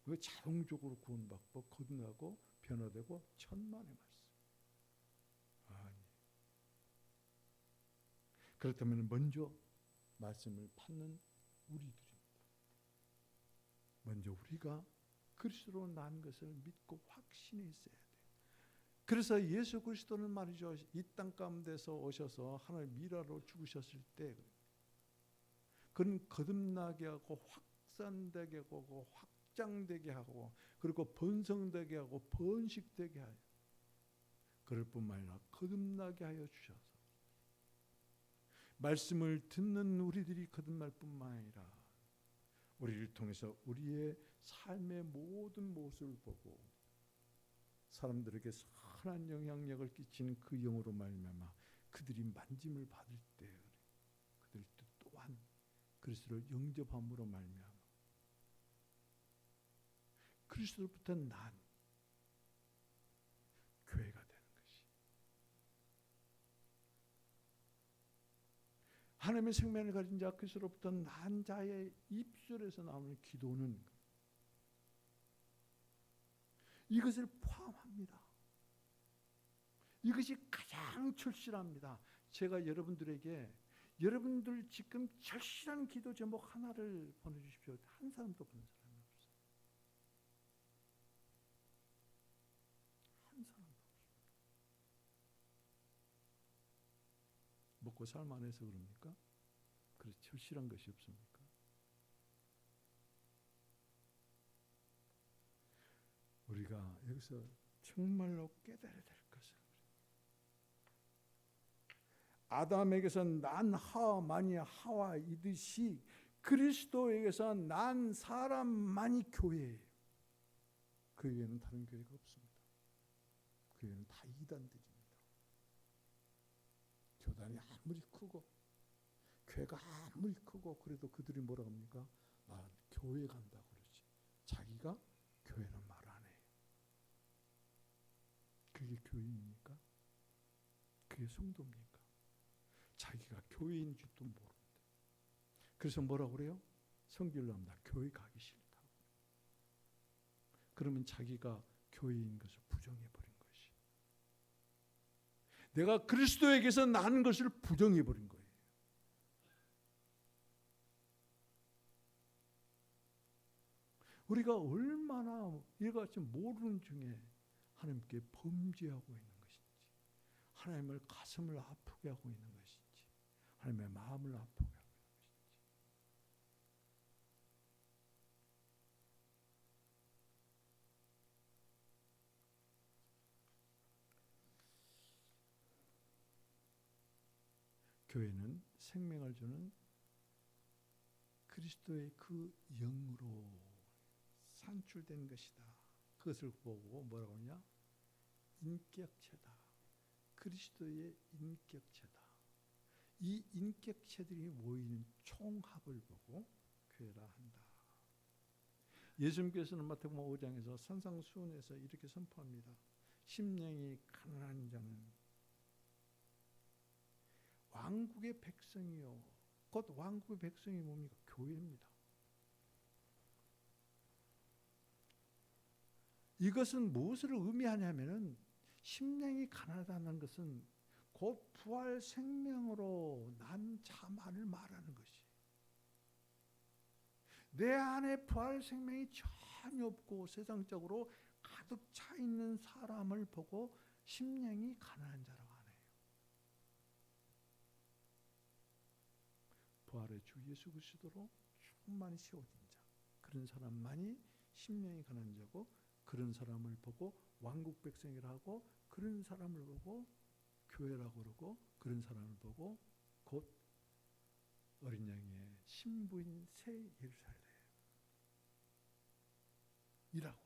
왜 자동적으로 구원받고 거듭나고 변화되고 천만의 말씀. 아니. 그렇다면 먼저 말씀을 받는 우리들입니다. 먼저 우리가 그리스도로 난 것을 믿고 확신이 있어야 돼요. 그래서 예수 그리스도는 말이죠, 이 땅 가운데서 오셔서 하나님의 미라로 죽으셨을 때 그는 거듭나게 하고 확산되게 하고 확장되게 하고, 그리고 번성되게 하고 번식되게 하여, 그럴 뿐만 아니라 거듭나게 하여 주셔서 말씀을 듣는 우리들이 거듭날 뿐만 아니라 우리를 통해서 우리의 삶의 모든 모습을 보고 사람들에게 선한 영향력을 끼치는 그 영으로 말미암아 그들이 만짐을 받을 때 그들 또한 그리스도를 영접함으로 말미암아 그리스도로부터 난 교회가 되는 것이, 하나님의 생명을 가진 자 그리스도로부터 난 자의 입술에서 나오는 기도는 이것을 포함합니다. 이것이 가장 절실합니다. 제가 여러분들에게 여러분들 지금 절실한 기도 제목 하나를 보내주십시오. 한 사람도 보낸 사람이 없어요. 한 사람도 없습니다. 먹고 살만 해서 그럽니까? 그래서 절실한 것이 없습니까? 우리가 여기서 정말로 깨달아야 될 것은, 아담에게서 난 하와만이 하와이듯이 그리스도에게서 난 사람만이 교회예요. 그 외에는 다른 교회가 없습니다. 그 외에는 다 이단들입니다. 교단이 아무리 크고 교회가 아무리 크고 그래도 그들이 뭐라고 합니까? 나 교회 간다고 그러지. 자기가 교회는 말 안 해요. 그게 교인입니까? 그게 성도입니까? 자기가 교회인 줄도 모릅니다. 그래서 뭐라고 그래요? 성질로 합니다. 교회 가기 싫다고. 그러면 자기가 교회인 것을 부정해버린 것이, 내가 그리스도에게서 난 것을 부정해버린 거예요. 우리가 얼마나 이같이 모르는 중에 하나님께 범죄하고 있는 것인지, 하나님을 가슴을 아프게 하고 있는 것인지, 하나님의 마음을 아프게 하고 있는 것인지. 교회는 생명을 주는 그리스도의 그 영으로 산출된 것이다. 그것을 보고 뭐라고 하냐? 인격체다. 그리스도의 인격체다. 이 인격체들이 모이는 총합을 보고 교회라 한다. 예수님께서는 마태복음 5장에서 산상수훈에서 이렇게 선포합니다. 심령이 가난한 자는 왕국의 백성이요. 곧 왕국의 백성이 뭡니까? 교회입니다. 이것은 무엇을 의미하냐면은, 심령이 가난하다는 것은 곧 부활 생명으로 난 자만을 말하는 것이, 내 안에 부활 생명이 전혀 없고 세상적으로 가득 차 있는 사람을 보고 심령이 가난한 자라고 하네요. 부활의 주 예수 그리스도로 충만히 세워진 자, 그런 사람만이 심령이 가난한 자고, 그런 사람을 보고 왕국 백성이라고, 그런 사람을 보고 교회라고 그러고, 그런 사람을 보고 곧 어린 양의 신부인 새 예루살렘이라고 합니다.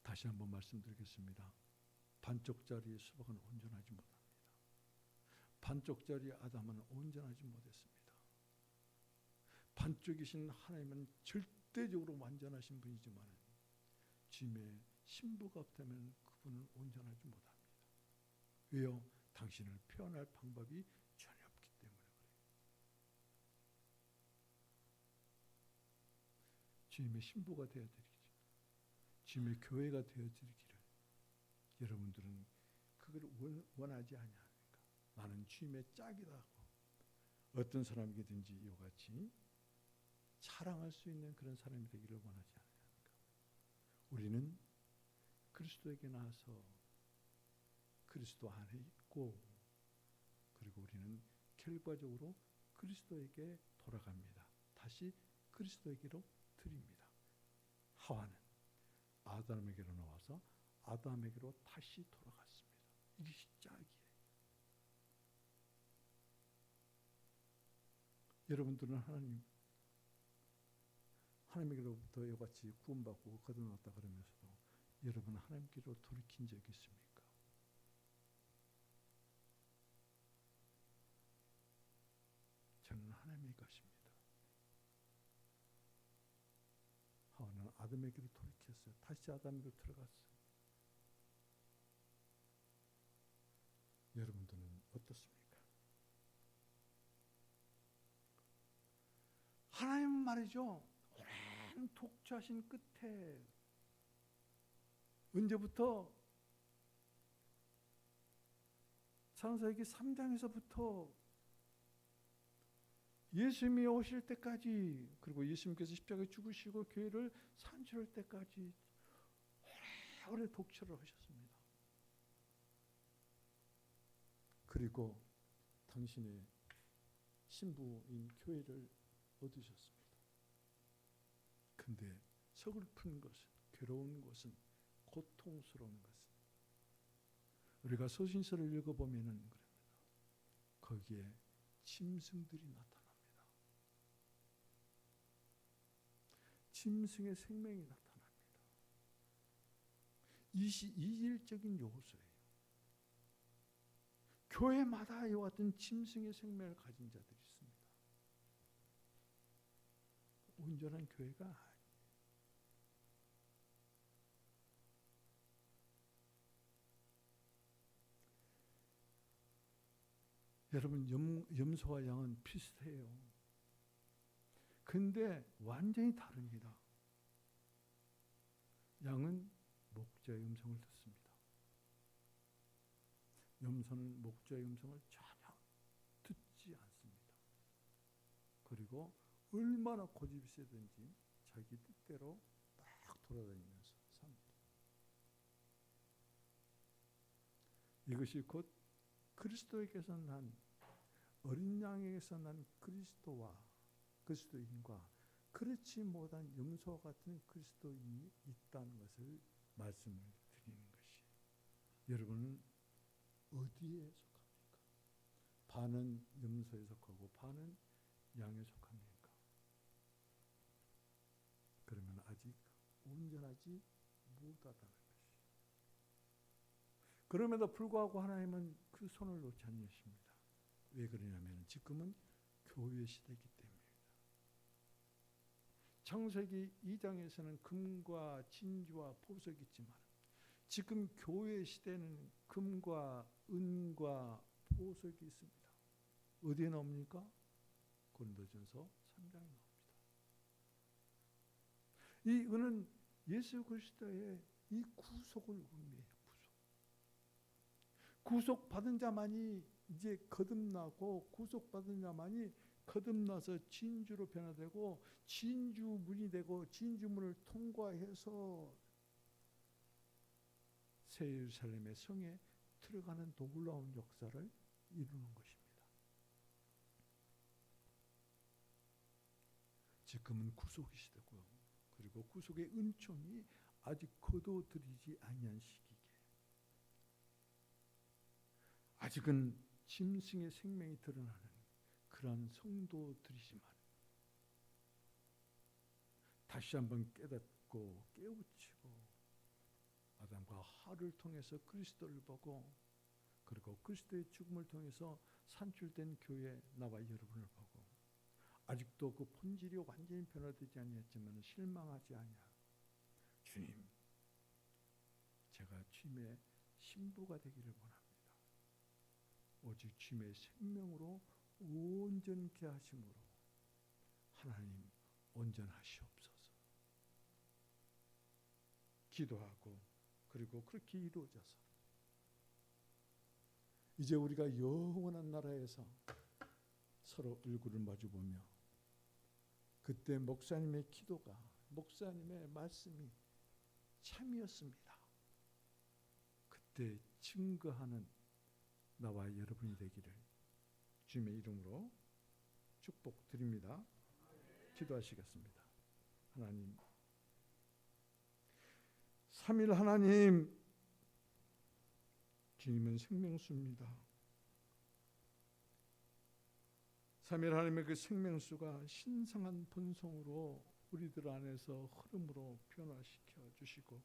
다시 한번 말씀드리겠습니다. 반쪽짜리 수박은 온전하지 못합니다. 반쪽짜리 아담은 온전하지 못했습니다. 반쪽이신 하나님은 절대적으로 완전하신 분이지만 주님의 신부가 없다면 그분은 온전하지 못합니다. 왜요? 당신을 표현할 방법이 전혀 없기 때문에 그래요. 주님의 신부가 되어드리기를, 주님의 교회가 되어드리기를 여러분들은 그걸 원하지 아니하니까, 나는 주님의 짝이다 하고 어떤 사람에게든지 이와 같이 자랑할 수 있는 그런 사람이 되기를 원하지 않으니까, 우리는 그리스도에게 나와서 그리스도 안에 있고, 그리고 우리는 결과적으로 그리스도에게 돌아갑니다. 다시 그리스도에게로 드립니다. 하와는 아담에게로 나와서 아담에게로 다시 돌아갔습니다. 이것이 짝이에요. 여러분들은 하나님에게로부터 이같이 구원받고 거듭났다 그러면서도 여러분 하나님께로 돌이킨 적이 있습니까? 저는 하나님의 것입니다. 하와는 아담에게로 돌이켰어요. 다시 아담에게로 들어갔어요. 여러분들은 어떻습니까? 하나님 말이죠. 오랜 독주하신 끝에 언제부터? 창세기 3장에서부터 예수님이 오실 때까지, 그리고 예수님께서 십자가에 죽으시고 교회를 산출할 때까지 오래 독주를 하셨습니다. 그리고 당신의 신부인 교회를 얻으셨습니다. 근데 서글픈 것은, 괴로운 것은, 고통스러운 것은, 우리가 서신서를 읽어보면은 그럽니다. 거기에 짐승들이 나타납니다. 짐승의 생명이 나타납니다. 이질적인 요소예요. 교회마다 이와 같은 짐승의 생명을 가진 자들이 있습니다. 온전한 교회가 아니에요. 여러분, 염소와 양은 비슷해요. 근데 완전히 다릅니다. 양은 목자의 음성을 듣습니다. 염소는 목자의 음성을 전혀 듣지 않습니다. 그리고 얼마나 고집이 세든지 자기 뜻대로 막 돌아다니면서 삽니다. 이것이 곧 그리스도에게서 난, 어린 양에게서 난 그리스도인과 그렇지 못한 염소와 같은 그리스도인이 있다는 것을 말씀을 드리는 것이에요. 여러분은 어디에 속합니까? 반은 염소에 속하고 반은 양에 속합니까? 그러면 아직 온전하지 못하다는 것이에요. 그럼에도 불구하고 하나님은 그 손을 놓지 않으십니다. 왜 그러냐면 지금은 교회 시대이기 때문입니다. 창세기 2장에서는 금과 진주와 보석이 있지만 지금 교회 시대는 금과 은과 보석이 있습니다. 어디에 나옵니까? 고린도전서 3장에 나옵니다. 이 은은 예수 그리스도의 이 구속을 의미해요. 구속받은 자만이 이제 거듭나고, 구속받은 자만이 거듭나서 진주로 변화되고, 진주문이 되고, 진주문을 통과해서 새 예루살렘의 성에 들어가는 놀라운 역사를 이루는 것입니다. 지금은 구속의 시대고요. 그리고 구속의 은총이 아직 거둬들이지 아니한 시기에 아직은 짐승의 생명이 드러나는 그러한 성도들이지만 다시 한번 깨닫고 깨우치고 아담과 하와를 통해서 그리스도를 보고, 그리고 그리스도의 죽음을 통해서 산출된 교회 나와 여러분을 보고, 아직도 그 본질이 완전히 변화되지 아니했지만 실망하지 아니하고, 주님, 제가 주님의 신부가 되기를 원합니다. 오직 주님의 생명으로 온전케 하심으로 하나님 온전하시옵소서. 기도하고, 그리고 그렇게 이루어져서 이제 우리가 영원한 나라에서 서로 얼굴을 마주보며, 그때 목사님의 기도가, 목사님의 말씀이 참이었습니다. 그때 증거하는 나와 여러분이 되기를 주님의 이름으로 축복드립니다. 기도하시겠습니다. 하나님, 삼일 하나님, 주님은 생명수입니다. 삼일 하나님의 그 생명수가 신성한 본성으로 우리들 안에서 흐름으로 변화시켜 주시고,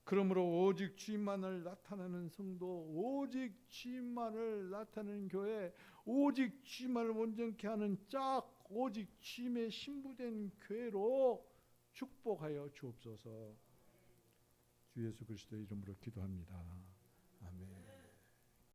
그러므로 오직 주님만을 나타내는 성도, 오직 주님만을 나타내는 교회, 오직 주님만을 온전케 하는 짝, 오직 주님의 신부된 교회로 축복하여 주옵소서. 주 예수 그리스도의 이름으로 기도합니다. 아멘.